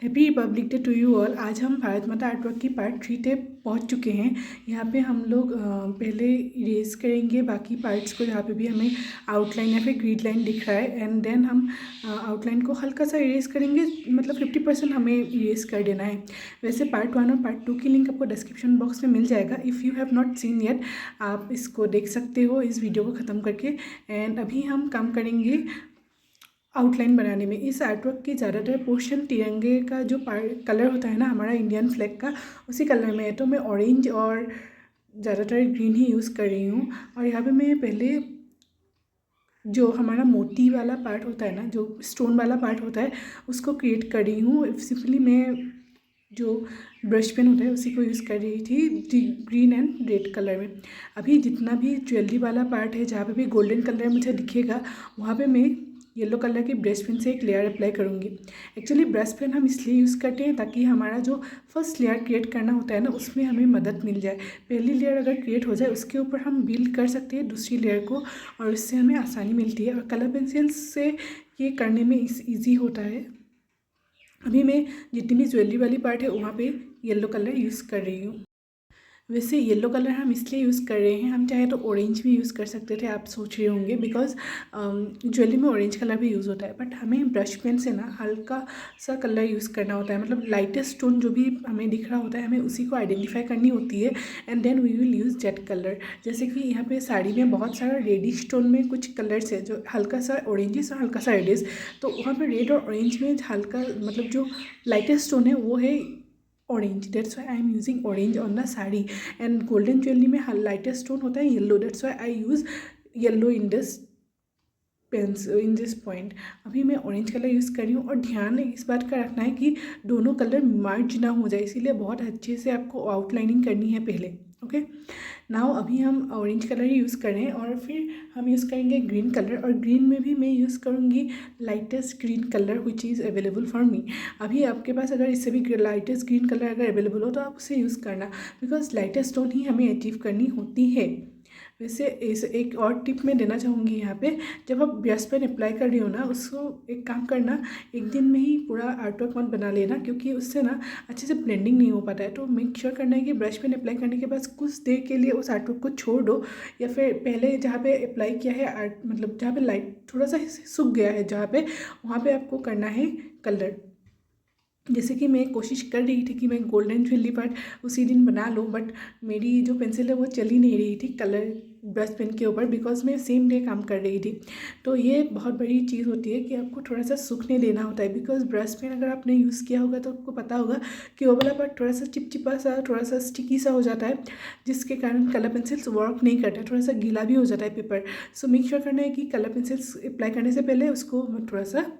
Happy republic day to you all. आज हम भारत माता आर्टवर्क की पार्ट 3 पे पहुंच चुके हैं। यहाँ पे हम लोग पहले इरेज करेंगे बाकी पार्ट्स को जहाँ पे भी हमें आउटलाइन या फिर ग्रिड लाइन दिख रहा है, एंड देन हम आउटलाइन को हल्का सा इरेज करेंगे, मतलब 50% हमें इरेज कर देना है। वैसे पार्ट 1 और पार्ट 2 की लिंक आपको डिस्क्रिप्शन बॉक्स में मिल जाएगा। If you have not seen yet, आप इसको देख सकते हो इस वीडियो को ख़त्म करके। एंड अभी हम काम करेंगे आउटलाइन बनाने में। इस आर्टवर्क की ज़्यादातर पोर्शन तिरंगे का जो कलर होता है ना, हमारा इंडियन फ्लैग का, उसी कलर में है। तो मैं ऑरेंज और ज़्यादातर ग्रीन ही यूज़ कर रही हूँ। और यहाँ पे मैं पहले जो हमारा मोती वाला पार्ट होता है ना, जो स्टोन वाला पार्ट होता है, उसको क्रिएट कर रही हूँ। सिंपली मैं जो ब्रश पेन होता है उसी को यूज़ कर रही थी ग्रीन एंड रेड कलर में। अभी जितना भी ज्वेलरी वाला पार्ट है, जहाँ पे भी गोल्डन कलर मुझे दिखेगा, वहाँ पे मैं येलो कलर की ब्रश पेन से एक लेयर अप्लाई करूँगी। एक्चुअली ब्रश पेन हम इसलिए यूज़ करते हैं ताकि हमारा जो फर्स्ट लेयर क्रिएट करना होता है ना, उसमें हमें मदद मिल जाए। पहली लेयर अगर क्रिएट हो जाए, उसके ऊपर हम बिल्ड कर सकते हैं दूसरी लेयर को, और इससे हमें आसानी मिलती है। और कलर पेंसिल से ये करने में ईजी होता है। अभी मैं जितनी भी ज्वेलरी वाली पार्ट है वहाँ पे येलो कलर यूज़ कर रही हूँ। वैसे येलो कलर हम इसलिए यूज़ कर रहे हैं, हम चाहे तो ऑरेंज भी यूज़ कर सकते थे, आप सोच रहे होंगे, बिकॉज ज्वेलरी में ऑरेंज कलर भी यूज़ होता है। बट हमें ब्रश पेन से ना हल्का सा कलर यूज़ करना होता है, मतलब लाइटेस्ट टोन जो भी हमें दिख रहा होता है, हमें उसी को आइडेंटिफाई करनी होती है, and then we will use jet colour. जैसे कि यहाँ पे साड़ी में बहुत सारा रेडिश टोन में कुछ कलर्स है, जो हल्का सा ऑरेंजिस और हल्का सा रेडिश, तो वहाँ पर रेड और ऑरेंज में हल्का, मतलब जो लाइटेस्ट टोन है वो है orange. That's why I am using orange on the sari. And golden jewelry में lightest tone होता है yellow. That's why I use yellow in this pens in this point. अभी मैं ऑरेंज कलर यूज़ कर रही हूँ, और ध्यान इस बात का रखना है कि दोनों कलर मर्ज ना हो जाए, इसीलिए बहुत अच्छे से आपको आउटलाइनिंग करनी है पहले। ओके, नाउ अभी हम ऑरेंज कलर ही यूज़ कर रहे हैं, और फिर हम यूज़ करेंगे ग्रीन कलर। और ग्रीन में भी मैं यूज़ करूँगी lightest green colour which is available for me. अभी आपके पास अगर इससे भी लाइटेस्ट ग्रीन कलर अगर अवेलेबल हो तो आप उसे यूज़ करना, बिकॉज लाइटेस्ट टोन ही हमें अचीव करनी होती है। वैसे इस एक और टिप मैं देना चाहूँगी यहाँ पे, जब आप ब्रश पेन अप्लाई कर रही हो ना, उसको एक काम करना, एक दिन में ही पूरा आर्टवर्क मत बना लेना, क्योंकि उससे ना अच्छे से ब्लेंडिंग नहीं हो पाता है। तो मेक श्योर करना है कि ब्रश पेन अप्लाई करने के बाद कुछ देर के लिए उस आर्टवर्क को छोड़ दो, या फिर पहले जहाँ पे अप्लाई किया है आर्ट, मतलब जहाँ पे लाइट थोड़ा सा सूख गया है जहाँ पे, वहाँ पे आपको करना है कलर। जैसे कि मैं कोशिश कर रही थी कि मैं गोल्डन ज्वेलरी पार्ट उसी दिन बना लूँ, बट मेरी जो पेंसिल है वो चल ही नहीं रही थी कलर ब्रश पेन के ऊपर, बिकॉज मैं सेम डे काम कर रही थी। तो ये बहुत बड़ी चीज़ होती है कि आपको थोड़ा सा सूखने देना होता है, बिकॉज ब्रश पेन अगर आपने यूज़ किया होगा तो आपको पता होगा कि वो वाला पार्ट थोड़ा सा चिपचिपा सा, थोड़ा सा स्टिकी सा हो जाता है, जिसके कारण कलर पेंसिल्स वर्क नहीं करता है, थोड़ा सा गीला भी हो जाता है पेपर। सो मेक श्योर करना है कि कलर पेंसिल्स अप्लाई करने से पहले उसको थोड़ा सा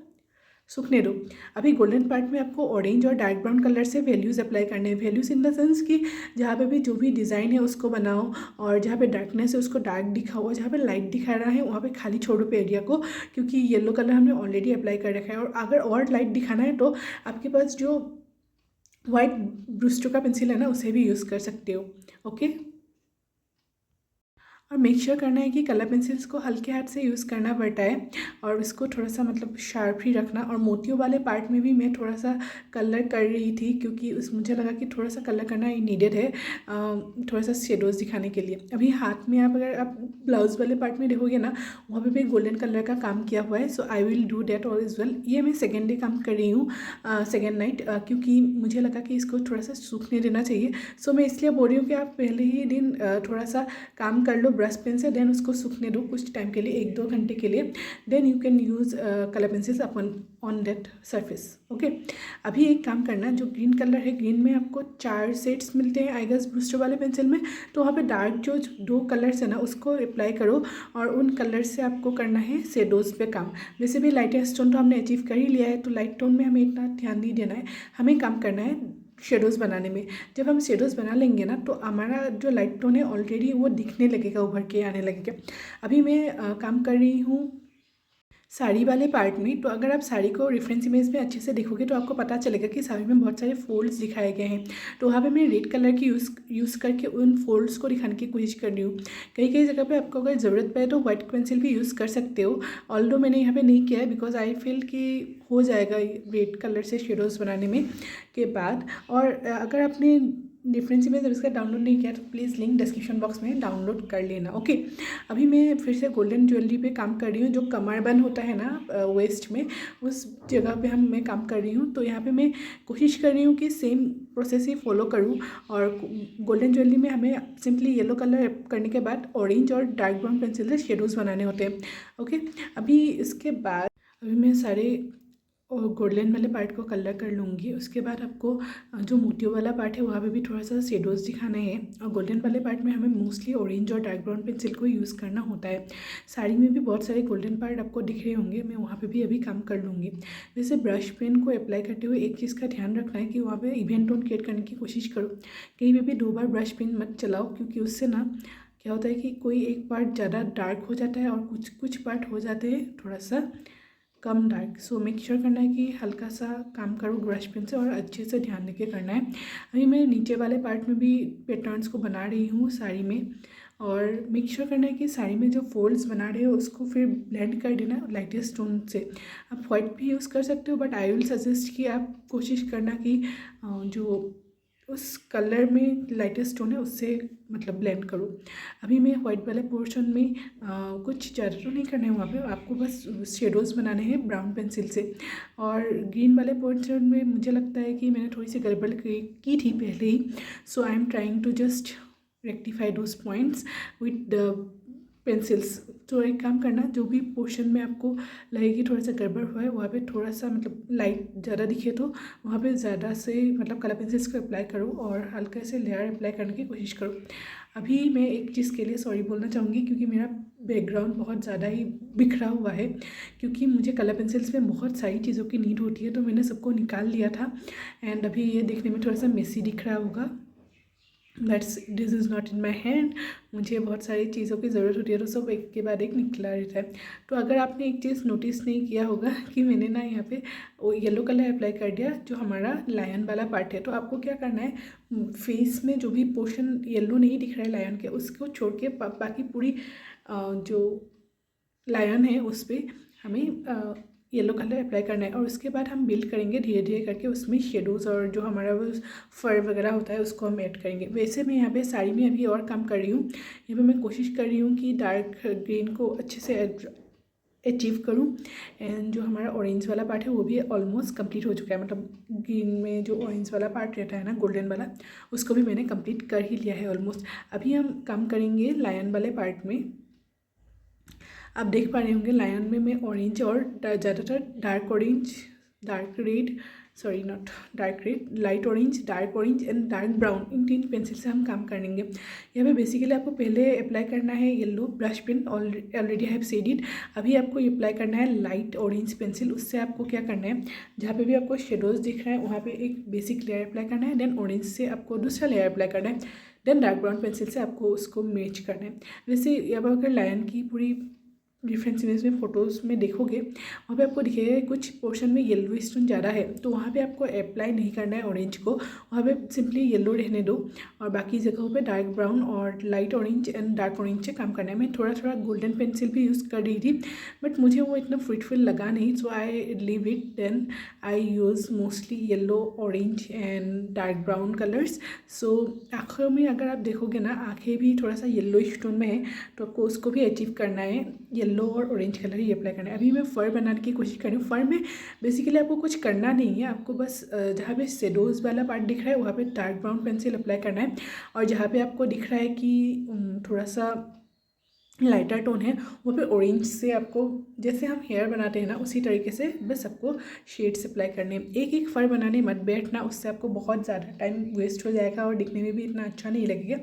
सूखने दो। अभी गोल्डन पार्ट में आपको ऑरेंज और डार्क ब्राउन कलर से वैल्यूज़ अप्लाई करने हैं। वैल्यूज़ इन द सेंस कि जहाँ पे भी जो भी डिज़ाइन है उसको बनाओ, और जहाँ पे डार्कनेस है उसको डार्क दिखाओ, जहाँ पे लाइट दिखा रहा है वहाँ पे खाली छोड़ो पे एरिया को, क्योंकि येलो कलर हमने ऑलरेडी अप्लाई कर रखा है। और अगर और लाइट दिखाना है तो आपके पास जो वाइट ब्रूस्टो का पेंसिल है ना, उसे भी यूज़ कर सकते हो। ओके, और मेक श्योर करना है कि कलर पेंसिल्स को हल्के हाथ से यूज़ करना पड़ता है, और इसको थोड़ा सा मतलब शार्प ही रखना। और मोतियों वाले पार्ट में भी मैं थोड़ा सा कलर कर रही थी, क्योंकि मुझे लगा कि थोड़ा सा कलर करना ही नीडेड है, थोड़ा सा शेडोज़ दिखाने के लिए। अभी हाथ में अगर आप ब्लाउज़ वाले पार्ट में देखोगे ना, वहाँ पर भी गोल्डन कलर का काम किया हुआ है। So I will do that all is well. ये मैं सेकेंड डे काम कर रही हूँ, सेकेंड नाइट, क्योंकि मुझे लगा कि इसको थोड़ा सा सूखने देना चाहिए। सो मैं इसलिए बोल रही हूँ कि आप पहले ही दिन थोड़ा सा काम कर लो ब्रश पेन से, देन उसको सूखने दो कुछ टाइम के लिए, 1-2 घंटे के लिए, then you can use colour pencils upon on that surface. Okay, अभी एक काम करना, जो ग्रीन कलर है, ग्रीन में आपको 4 सेट्स मिलते हैं आई गेस ब्रूस्टर वाले पेंसिल में, तो वहाँ पे डार्क जो 2 कलर्स है ना उसको अप्लाई करो, और उन कलर से आपको करना है शेडोज़ पे काम। वैसे भी लाइटेस्ट टोन तो हमने अचीव कर ही लिया है, तो लाइट टोन में हमें इतना ध्यान नहीं देना है, हमें काम करना है शेडोज़ बनाने में। जब हम शेडोज़ बना लेंगे ना, तो हमारा जो लाइट टोन है ऑलरेडी वो दिखने लगेगा, उभर के आने लगेगा। अभी मैं काम कर रही हूँ साड़ी वाले पार्ट में। तो अगर आप साड़ी को रेफरेंस इमेज में अच्छे से देखोगे तो आपको पता चलेगा कि साड़ी में बहुत सारे फोल्ड्स दिखाए गए हैं। तो वहाँ पे मैं रेड कलर की यूज़ करके उन फोल्ड्स को दिखाने की कोशिश कर रही हूँ। कई कई जगह पे आपको अगर ज़रूरत पड़े तो वाइट पेंसिल भी यूज़ कर सकते हो, ऑल्दो मैंने यहाँ पे नहीं किया है बिकॉज आई फील कि हो जाएगा रेड कलर से शेडोज़ बनाने में के बाद। और अगर आपने डिफरेंस इमेज इसका डाउनलोड नहीं किया तो प्लीज़ लिंक डिस्क्रिप्शन बॉक्स में डाउनलोड कर लेना। ओके, अभी मैं फिर से गोल्डन ज्वेलरी पे काम कर रही हूँ। जो कमरबंद होता है ना वेस्ट में, उस जगह पे मैं काम कर रही हूँ। तो यहाँ पे मैं कोशिश कर रही हूँ कि सेम प्रोसेस ही फॉलो करूँ। और गोल्डन ज्वेलरी में हमें सिंपली येलो कलर करने के बाद ऑरेंज और डार्क ब्राउन पेंसिल से शेडोज़ बनाने होते हैं। ओके, अभी इसके बाद अभी मैं सारे और गोल्डन वाले पार्ट को कलर कर लूँगी। उसके बाद आपको जो मोतियों वाला पार्ट है वहाँ पे भी थोड़ा सा शेडोज़ दिखाना है। और गोल्डन वाले पार्ट में हमें मोस्टली ऑरेंज और डार्क ब्राउन पेंसिल को यूज़ करना होता है। साड़ी में भी बहुत सारे गोल्डन पार्ट आपको दिख रहे होंगे, मैं वहाँ पे भी अभी काम कर लूँगी। वैसे ब्रश पेन को अप्लाई करते हुए एक चीज़ का ध्यान रखना है कि वहाँ पर इवेंट टोन क्रिएट करने की कोशिश करो। कहीं पर भी 2 बार ब्रश पेन मत चलाओ, क्योंकि उससे ना क्या होता है कि कोई एक पार्ट ज़्यादा डार्क हो जाता है और कुछ पार्ट हो जाते हैं थोड़ा सा कम डार्क। सो मेक श्योर करना है कि हल्का सा काम करो ब्रश पेन से और अच्छे से ध्यान देके करना है। अभी मैं नीचे वाले पार्ट में भी पैटर्न्स को बना रही हूँ साड़ी में। और मेक श्योर करना है कि साड़ी में जो फोल्ड्स बना रहे हो उसको फिर ब्लेंड कर देना लाइटेस्ट टोन से। आप वाइट भी यूज़ कर सकते हो, बट आई विल सजेस्ट कि आप कोशिश करना कि जो उस कलर में लाइटेस्ट टोन है उससे मतलब ब्लेंड करो। अभी मैं वाइट वाले पोर्शन में कुछ ज़्यादा तो नहीं करना है, वहाँ पे आपको बस शेडोज़ बनाने हैं ब्राउन पेंसिल से। और ग्रीन वाले पोर्शन में मुझे लगता है कि मैंने थोड़ी सी गड़बड़ की थी पहले ही। So I am trying to just rectify those points with the pencils. तो एक काम करना, जो भी पोर्शन में आपको लगे कि थोड़ा सा गड़बड़ हुआ है वहाँ पे थोड़ा सा मतलब लाइट ज़्यादा दिखे तो वहाँ पे ज़्यादा से मतलब कलर पेंसिल्स को अप्लाई करो और हल्के से लेयर अप्लाई करने की कोशिश करो। अभी मैं एक चीज़ के लिए सॉरी बोलना चाहूँगी, क्योंकि मेरा बैकग्राउंड बहुत ज़्यादा ही बिखरा हुआ है, क्योंकि मुझे कलर पेंसिल्स में बहुत सारी चीज़ों की नीड होती है तो मैंने सबको निकाल लिया था। एंड अभी ये देखने में थोड़ा सा मेसी दिख रहा होगा, this is not in my hand. मुझे बहुत सारी चीज़ों की ज़रूरत होती है तो सब एक के बाद एक निकला रहता है। तो अगर आपने एक चीज़ नोटिस नहीं किया होगा कि मैंने ना यहाँ पे वो येलो कलर अप्लाई कर दिया जो हमारा लायन वाला पार्ट है। तो आपको क्या करना है, फेस में जो भी पोर्शन येलो नहीं दिख रहा है लायन के उसको छोड़ के बाकी पूरी जो लायन है उस पर हमें येलो कलर अप्लाई करना है। और उसके बाद हम बिल्ड करेंगे धीरे धीरे करके उसमें शेडोज़ और जो हमारा वो फर वगैरह होता है उसको हम ऐड करेंगे। वैसे मैं यहाँ पे साड़ी में अभी और काम कर रही हूँ। यहाँ पे मैं कोशिश कर रही हूँ कि डार्क ग्रीन को अच्छे से अचीव करूँ। एंड जो हमारा ऑरेंज वाला पार्ट है वो भी ऑलमोस्ट कंप्लीट हो चुका है। मतलब ग्रीन में जो ऑरेंज वाला पार्ट रहता है ना गोल्डन वाला, उसको भी मैंने कंप्लीट कर ही लिया है ऑलमोस्ट। अभी हम काम करेंगे लायन वाले पार्ट में। आप देख पा रहे होंगे लायन में मैं ऑरेंज और ज़्यादातर dark orange, dark red, sorry not dark red, light orange, dark orange and dark brown, in 3 pencil से हम काम करेंगे। यहाँ पे बेसिकली आपको पहले अप्लाई करना है yellow brush pen, already have said it. अभी आपको अप्लाई करना है लाइट ऑरेंज पेंसिल। उससे आपको क्या करना है, जहाँ पे भी आपको शेडोज़ दिख रहा है वहाँ पे एक बेसिक लेयर अप्लाई करना है। देन ऑरेंज से आपको दूसरा लेयर अप्लाई करना है। देन डार्क ब्राउन पेंसिल से आपको उसको मैच करना है। वैसे अब अगर लायन की पूरी डिफरेंस इमेज में फ़ोटोज़ में देखोगे वहाँ पे आपको दिखेगा कुछ पोर्शन में येलो स्टोन ज़्यादा है, तो वहाँ पे आपको अप्लाई नहीं करना है ऑरेंज को, वहाँ पे सिंपली येलो रहने दो और बाकी जगहों पे डार्क ब्राउन और light orange and dark orange से काम करना है। मैं थोड़ा थोड़ा गोल्डन पेंसिल भी यूज़ कर रही थी बट मुझे वो इतना फ्रूटफुल लगा नहीं, so I leave it. Then I use mostly yellow, orange and dark brown colours. So आँखों में अगर आप देखोगे ना, आँखें भी थोड़ा सा येलो स्टोन में है तो आपको उसको भी अचीव करना है, येलो और ऑरेंज कलर ही अप्लाई करना है। अभी मैं फर बनाने की कोशिश कर रही हूँ। फर में बेसिकली आपको कुछ करना नहीं है, आपको बस जहाँ पे शेडोज़ वाला पार्ट दिख रहा है वहाँ पे डार्क ब्राउन पेंसिल अप्लाई करना है और जहाँ पे आपको दिख रहा है कि थोड़ा सा लाइटर टोन है वहाँ पे ऑरेंज से आपको, जैसे हम हेयर बनाते हैं ना उसी तरीके से बस आपको शेड्स अप्लाई करने हैं। एक एक फर बनाने मत बैठना, उससे आपको बहुत ज़्यादा टाइम वेस्ट हो जाएगा और दिखने में भी इतना अच्छा नहीं लगेगा।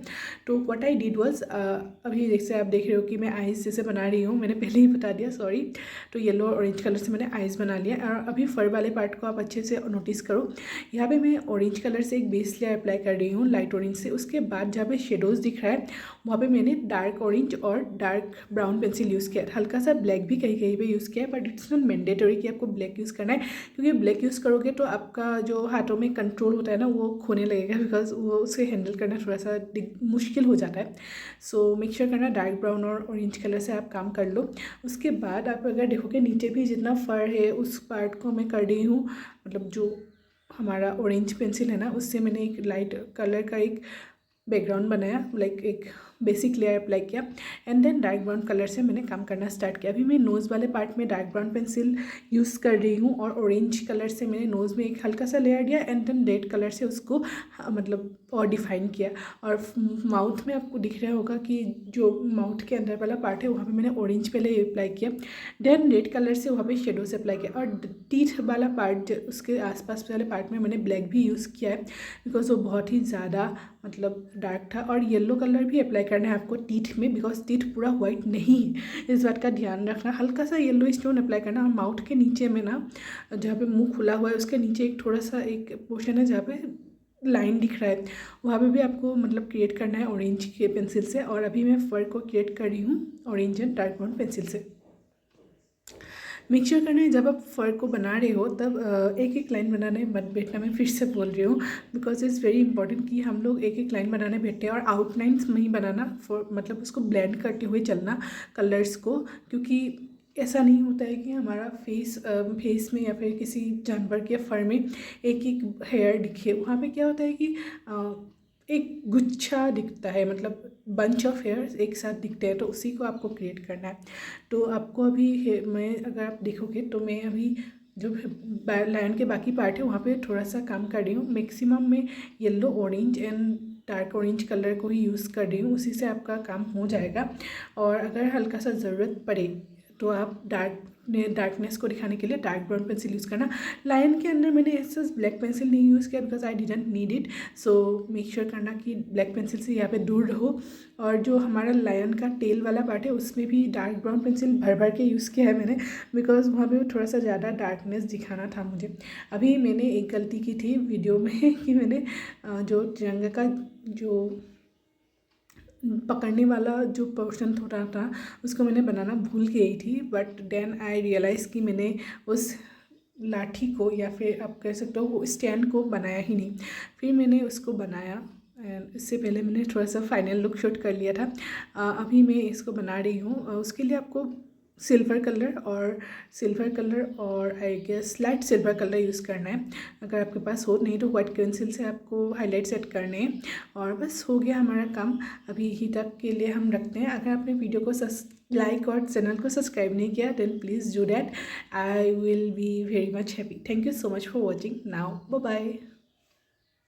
तो व्हाट आई डिड वाज, अभी जैसे आप देख रहे हो कि मैं आइज़ जैसे बना रही हूँ, मैंने पहले ही बता दिया सॉरी। तो येलो और ऑरेंज कलर से मैंने आइज़ बना लिया और अभी फर वाले पार्ट को आप अच्छे से नोटिस करो। यहाँ पर मैं ऑरेंज कलर से एक बेस लेयर अप्लाई कर रही हूँ लाइट ऑरेंज से। उसके बाद जहाँ पे शेडोज़ दिख रहा है वहाँ पर मैंने डार्क ऑरेंज और डार्क ब्राउन पेंसिल यूज़ किया, हल्का सा ब्लैक भी कहीं कहीं पे यूज़ किया है, बट इट्स नॉट मैंडेटरी कि आपको ब्लैक यूज़ करना है, क्योंकि ब्लैक यूज़ करोगे तो आपका जो हाथों में कंट्रोल होता है ना वो खोने लगेगा, बिकॉज वो उसे हैंडल करना थोड़ा सा मुश्किल हो जाता है। सो मेक श्योर करना डार्क ब्राउन और ऑरेंज कलर से आप काम कर लो। उसके बाद आप अगर देखोगे नीचे भी जितना फर है उस पार्ट को मैं कर रही हूँ, मतलब जो हमारा ऑरेंज पेंसिल है ना उससे मैंने एक लाइट कलर का एक बैकग्राउंड बनाया, लाइक एक बेसिक लेयर अप्लाई किया, and then dark brown colour से मैंने काम करना स्टार्ट किया। अभी मैं नोज़ वाले पार्ट में डार्क ब्राउन पेंसिल यूज़ कर रही हूँ और ऑरेंज कलर से मैंने नोज़ में एक हल्का सा लेयर दिया, एंड देन रेड कलर से उसको मतलब और डिफाइन किया। और माउथ में आपको दिख रहा होगा कि जो माउथ के अंदर वाला पार्ट है वहाँ पे मैंने ऑरेंज पहले अप्लाई किया, देन रेड कलर से वहाँ पे शेडो से अप्लाई किया, और टीथ वाला पार्ट उसके आसपास वाले पार्ट में मैंने ब्लैक भी यूज़ किया है, बिकॉज वो बहुत ही ज़्यादा मतलब डार्क था। और येलो कलर भी अप्लाई करना है आपको टीथ में, बिकॉज टीथ पूरा वाइट नहीं है, इस बात का ध्यान रखना। हल्का सा येलो स्टोन अप्लाई करना, और माउथ के नीचे में ना जहाँ पे मुंह खुला हुआ है उसके नीचे एक थोड़ा सा एक पोर्शन है जहाँ पे लाइन दिख रहा है, वहाँ पे भी आपको मतलब क्रिएट करना है ऑरेंज के पेंसिल से। और अभी मैं फर को क्रिएट कर रही हूँ orange and dark brown pencil से। मेक श्योर करना है जब आप फर को बना रहे हो तब एक एक लाइन बनाने मत बैठना, मैं फिर से बोल रही हूँ, बिकॉज इट्स वेरी इंपॉर्टेंट कि हम लोग एक एक लाइन बनाने बैठे हैं और आउटलाइंस में ही बनाना, फॉर मतलब उसको ब्लेंड करते हुए चलना कलर्स को, क्योंकि ऐसा नहीं होता है कि हमारा फेस में या फिर किसी जानवर के फर में एक एक हेयर दिखे। वहाँ पे क्या होता है कि एक गुच्छा दिखता है, मतलब बंच ऑफ हेयर्स एक साथ दिखते हैं, तो उसी को आपको क्रिएट करना है। तो आपको अभी मैं अगर आप देखोगे तो मैं अभी जो लायन के बाकी पार्ट है वहाँ पे थोड़ा सा काम कर रही हूँ। मैक्सिमम मैं yellow orange and dark orange colour को ही यूज़ कर रही हूँ, उसी से आपका काम हो जाएगा। और अगर हल्का सा ज़रूरत पड़े तो आप डार्कनेस को दिखाने के लिए डार्क ब्राउन पेंसिल यूज़ करना। लाइन के अंदर मैंने ऐसा ब्लैक पेंसिल नहीं यूज़ किया, because I didn't need it. So make sure करना कि ब्लैक पेंसिल से यहाँ पे दूर रहो। और जो हमारा लायन का टेल वाला पार्ट है उसमें भी डार्क ब्राउन पेंसिल भर भर के यूज़ किया है मैंने, बिकॉज वहाँ पे थोड़ा सा ज़्यादा डार्कनेस दिखाना था मुझे। अभी मैंने एक गलती की थी वीडियो में कि मैंने जो तिरंगा का जो पकड़ने वाला जो पोर्शन थोड़ा था उसको मैंने बनाना भूल गई थी, बट देन आई रियलाइज़ कि मैंने उस लाठी को या फिर आप कह सकते हो वो स्टैंड को बनाया ही नहीं। फिर मैंने उसको बनाया, एंड इससे पहले मैंने थोड़ा सा फाइनल लुक शूट कर लिया था। अभी मैं इसको बना रही हूँ। उसके लिए आपको सिल्वर कलर और I guess light silver colour use करना है। अगर आपके पास हो, नहीं तो वाइट पेंसिल से आपको हाईलाइट सेट करने हैं। और बस हो गया हमारा काम। अभी ही तक के लिए हम रखते हैं। अगर आपने वीडियो को लाइक और चैनल को सब्सक्राइब नहीं किया then please do that, I will be very much happy. Thank you so much for watching now, bye bye.